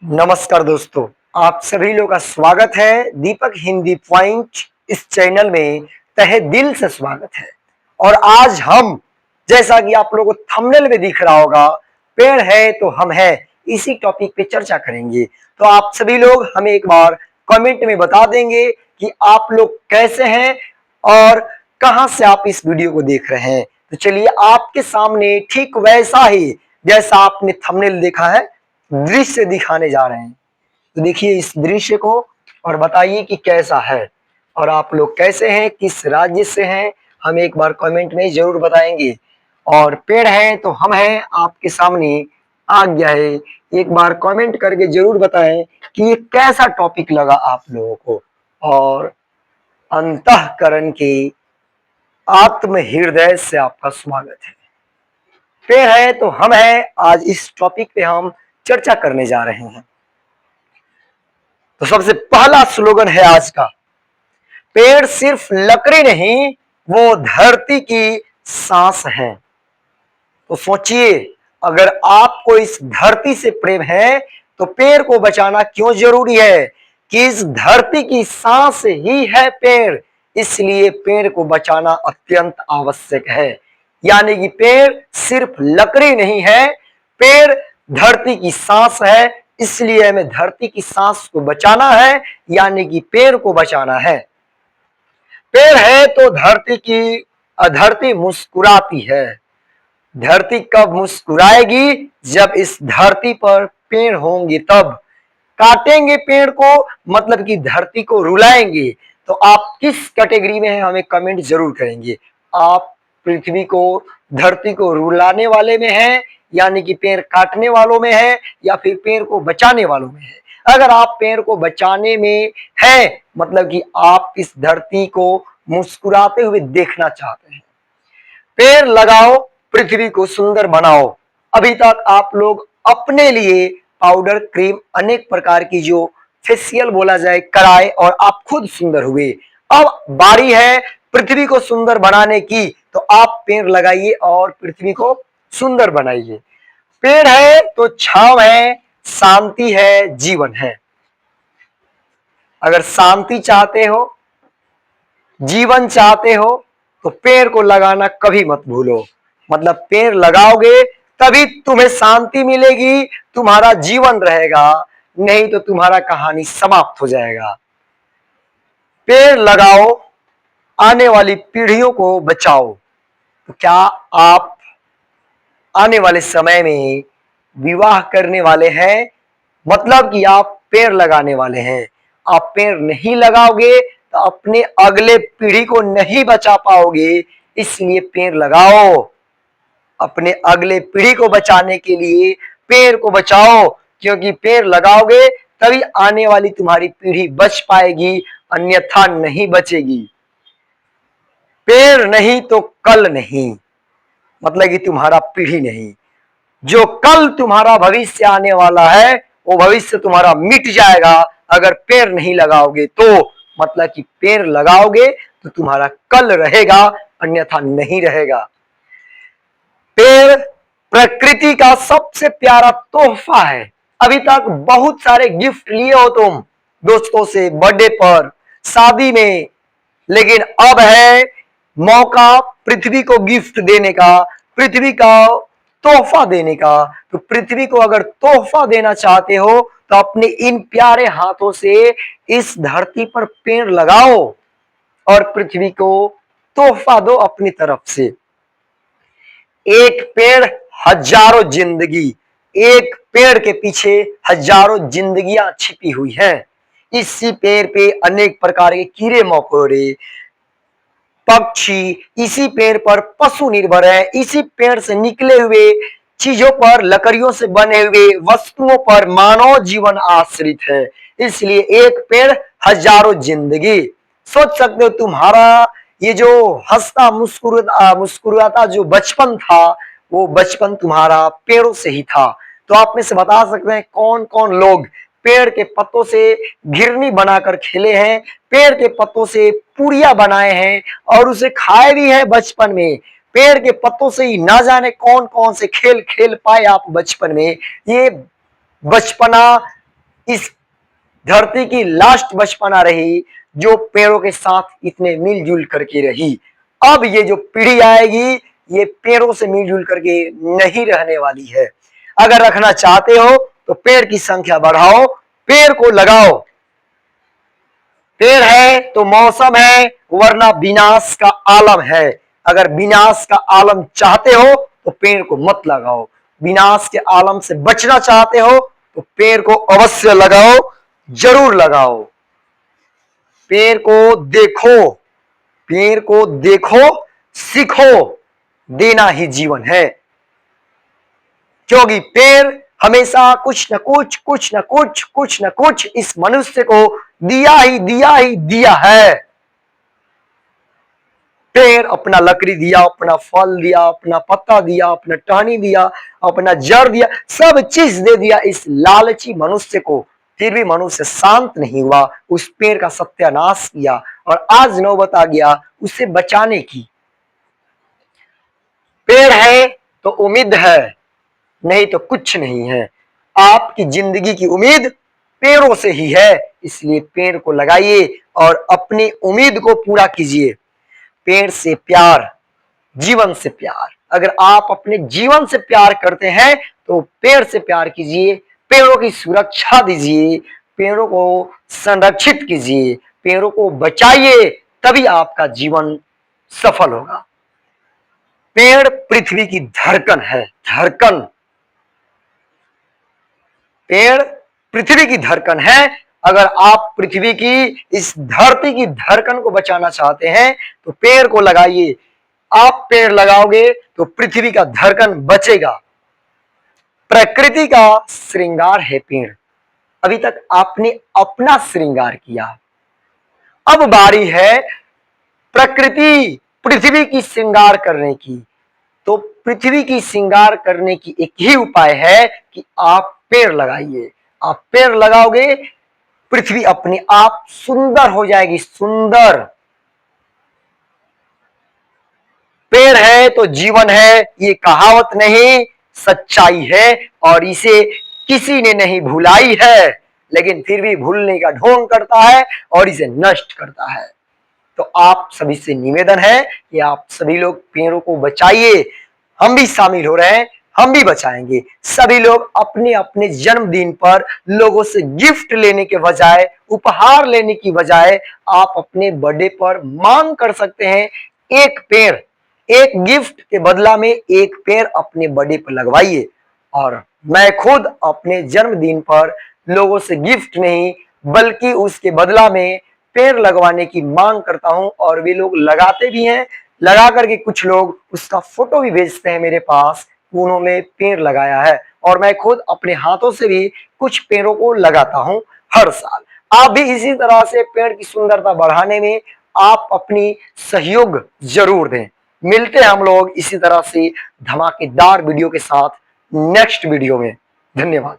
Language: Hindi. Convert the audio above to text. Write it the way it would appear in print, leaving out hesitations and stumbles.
नमस्कार दोस्तों, आप सभी लोग का स्वागत है दीपक हिंदी पॉइंट इस चैनल में। तहे दिल से स्वागत है। और आज हम, जैसा कि आप लोगों को थंबनेल में दिख रहा होगा, पेड़ है तो हम है, इसी टॉपिक पे चर्चा करेंगे। तो आप सभी लोग हमें एक बार कमेंट में बता देंगे कि आप लोग कैसे हैं और कहां से आप इस वीडियो को देख रहे हैं। तो चलिए, आपके सामने ठीक वैसा ही जैसा आपने थंबनेल देखा है दृश्य दिखाने जा रहे हैं। तो देखिए इस दृश्य को और बताइए कि कैसा है और आप लोग कैसे हैं, किस राज्य से हैं, हमें एक बार कमेंट में जरूर बताएंगे। और पेड़ है तो हम हैं आपके सामने आ गया है। एक बार कमेंट करके जरूर बताएं कि ये कैसा टॉपिक लगा आप लोगों को। और अंतःकरण के आत्म हृदय से आपका स्वागत है। पेड़ है तो हम हैं, आज इस टॉपिक पे हम चर्चा करने जा रहे हैं। तो सबसे पहला स्लोगन है आज का, पेड़ सिर्फ लकड़ी नहीं, वो धरती की सांस है। तो सोचिए, अगर आपको इस धरती से प्रेम है तो पेड़ को बचाना क्यों जरूरी है कि इस धरती की सांस ही है पेड़, इसलिए पेड़ को बचाना अत्यंत आवश्यक है। यानी कि पेड़ सिर्फ लकड़ी नहीं है, पेड़ धरती की सांस है, इसलिए हमें धरती की सांस को बचाना है, यानी कि पेड़ को बचाना है। पेड़ है तो धरती मुस्कुराती है। धरती कब मुस्कुराएगी? जब इस धरती पर पेड़ होंगे तब। काटेंगे पेड़ को मतलब कि धरती को रुलाएंगे। तो आप किस कैटेगरी में हैं हमें कमेंट जरूर करेंगे। आप पृथ्वी को, धरती को रुलाने वाले में हैं, यानी कि पेड़ काटने वालों में है, या फिर पेड़ को बचाने वालों में है। अगर आप पेड़ को बचाने में है मतलब कि आप इस धरती को मुस्कुराते हुए देखना चाहते हैं। पेड़ लगाओ, पृथ्वी को सुंदर बनाओ। अभी तक आप लोग अपने लिए पाउडर, क्रीम, अनेक प्रकार की जो फेशियल बोला जाए कराए और आप खुद सुंदर हुए। अब बारी है पृथ्वी को सुंदर बनाने की, तो आप पेड़ लगाइए और पृथ्वी को सुंदर बनाइए। पेड़ है तो छांव है, शांति है, जीवन है। अगर शांति चाहते हो, जीवन चाहते हो, तो पेड़ को लगाना कभी मत भूलो। मतलब पेड़ लगाओगे तभी तुम्हें शांति मिलेगी, तुम्हारा जीवन रहेगा, नहीं तो तुम्हारा कहानी समाप्त हो जाएगा। पेड़ लगाओ, आने वाली पीढ़ियों को बचाओ। तो क्या आप आने वाले समय में विवाह करने वाले हैं? मतलब कि आप पेड़ लगाने वाले हैं। आप पेड़ नहीं लगाओगे तो अपने अगले पीढ़ी को नहीं बचा पाओगे, इसलिए पेड़ लगाओ। अपने अगले पीढ़ी को बचाने के लिए पेड़ को बचाओ, क्योंकि पेड़ लगाओगे तभी आने वाली तुम्हारी पीढ़ी बच पाएगी, अन्यथा नहीं बचेगी। पेड़ नहीं तो कल नहीं, मतलब कि तुम्हारा पीढ़ी नहीं। जो कल तुम्हारा भविष्य आने वाला है वो भविष्य तुम्हारा मिट जाएगा अगर पेड़ नहीं लगाओगे तो। मतलब कि पेड़ लगाओगे तो तुम्हारा कल रहेगा, अन्यथा नहीं रहेगा। पेड़ प्रकृति का सबसे प्यारा तोहफा है। अभी तक बहुत सारे गिफ्ट लिए हो तुम दोस्तों से, बर्थडे पर, शादी में, लेकिन अब है मौका पृथ्वी को गिफ्ट देने का, पृथ्वी का तोहफा देने का। तो पृथ्वी को अगर तोहफा देना चाहते हो तो अपने इन प्यारे हाथों से इस धरती पर पेड़ लगाओ और पृथ्वी को तोहफा दो अपनी तरफ से। एक पेड़ हजारों जिंदगी, एक पेड़ के पीछे हजारों जिंदगियां छिपी हुई हैं। इसी पेड़ पे अनेक प्रकार के कीड़े मकोड़े, पक्षी, इसी पेड़ पर पशु निर्भर है। इसी पेड़ से निकले हुए चीजों पर, लकड़ियों से बने हुए वस्तुओं पर मानव जीवन आश्रित है। इसलिए एक पेड़ हजारों जिंदगी। सोच सकते हो तुम्हारा ये जो हंसता मुस्कुराता जो बचपन था, वो बचपन तुम्हारा पेड़ों से ही था। तो आप में से बता सकते हैं कौन कौन लोग पेड़ के पत्तों से घिरनी बनाकर खेले हैं, पेड़ के पत्तों से पुड़िया बनाए हैं और उसे खाए भी हैं बचपन में। पेड़ के पत्तों से ही ना जाने कौन कौन से खेल खेल पाए आप बचपन में। ये बचपना इस धरती की लास्ट बचपना रही जो पेड़ों के साथ इतने मिलजुल करके रही। अब ये जो पीढ़ी आएगी ये पेड़ों से मिलजुल करके नहीं रहने वाली है। अगर रखना चाहते हो तो पेड़ की संख्या बढ़ाओ, पेड़ को लगाओ। पेड़ है तो मौसम है, वरना विनाश का आलम है। अगर विनाश का आलम चाहते हो तो पेड़ को मत लगाओ। विनाश के आलम से बचना चाहते हो तो पेड़ को अवश्य लगाओ, जरूर लगाओ। पेड़ को देखो, पेड़ को देखो, सीखो, देना ही जीवन है। क्योंकि पेड़ हमेशा कुछ न कुछ इस मनुष्य को दिया है। पेड़ अपना लकड़ी दिया, अपना फल दिया, अपना पत्ता दिया, अपना टहनी दिया, अपना जड़ दिया, सब चीज दे दिया इस लालची मनुष्य को। फिर भी मनुष्य शांत नहीं हुआ, उस पेड़ का सत्यानाश किया और आज नौबत आ गया उसे बचाने की। पेड़ है तो उम्मीद है, नहीं तो कुछ नहीं है। आपकी जिंदगी की उम्मीद पेड़ों से ही है, इसलिए पेड़ को लगाइए और अपनी उम्मीद को पूरा कीजिए। पेड़ से प्यार, जीवन से प्यार। अगर आप अपने जीवन से प्यार करते हैं तो पेड़ से प्यार कीजिए, पेड़ों की सुरक्षा दीजिए, पेड़ों को संरक्षित कीजिए, पेड़ों को बचाइए, तभी आपका जीवन सफल होगा। पेड़ पृथ्वी की धड़कन है, धड़कन। पेड़ पृथ्वी की धड़कन है। अगर आप पृथ्वी की, इस धरती की धड़कन को बचाना चाहते हैं तो पेड़ को लगाइए। आप पेड़ लगाओगे तो पृथ्वी का धड़कन बचेगा। प्रकृति का श्रृंगार है पेड़। अभी तक आपने अपना श्रृंगार किया, अब बारी है प्रकृति, पृथ्वी की श्रृंगार करने की। तो पृथ्वी की श्रृंगार करने की एक ही उपाय है कि आप पेड़ लगाइए। आप पेड़ लगाओगे, पृथ्वी अपने आप सुंदर हो जाएगी, सुंदर। पेड़ है तो जीवन है, ये कहावत नहीं, सच्चाई है और इसे किसी ने नहीं भुलाई है, लेकिन फिर भी भूलने का ढोंग करता है और इसे नष्ट करता है। तो आप सभी से निवेदन है कि आप सभी लोग पेड़ों को बचाइए। हम भी शामिल हो रहे हैं, हम भी बचाएंगे। सभी लोग अपने अपने जन्मदिन पर लोगों से गिफ्ट लेने के बजाय, उपहार लेने की बजाय आप अपने बर्थडे पर मांग कर सकते हैं एक पेड़। एक गिफ्ट के बदला में एक पेड़ अपने बर्थडे पर लगवाइए। और मैं खुद अपने जन्मदिन पर लोगों से गिफ्ट नहीं बल्कि उसके बदला में पेड़ लगवाने की मांग करता हूं और वे लोग लगाते भी हैं। लगा करके कुछ लोग उसका फोटो भी भेजते हैं मेरे पास, उन्होंने पेड़ लगाया है। और मैं खुद अपने हाथों से भी कुछ पेड़ों को लगाता हूं हर साल। आप भी इसी तरह से पेड़ की सुंदरता बढ़ाने में आप अपनी सहयोग जरूर दें। मिलते हैं हम लोग इसी तरह से धमाकेदार वीडियो के साथ नेक्स्ट वीडियो में। धन्यवाद।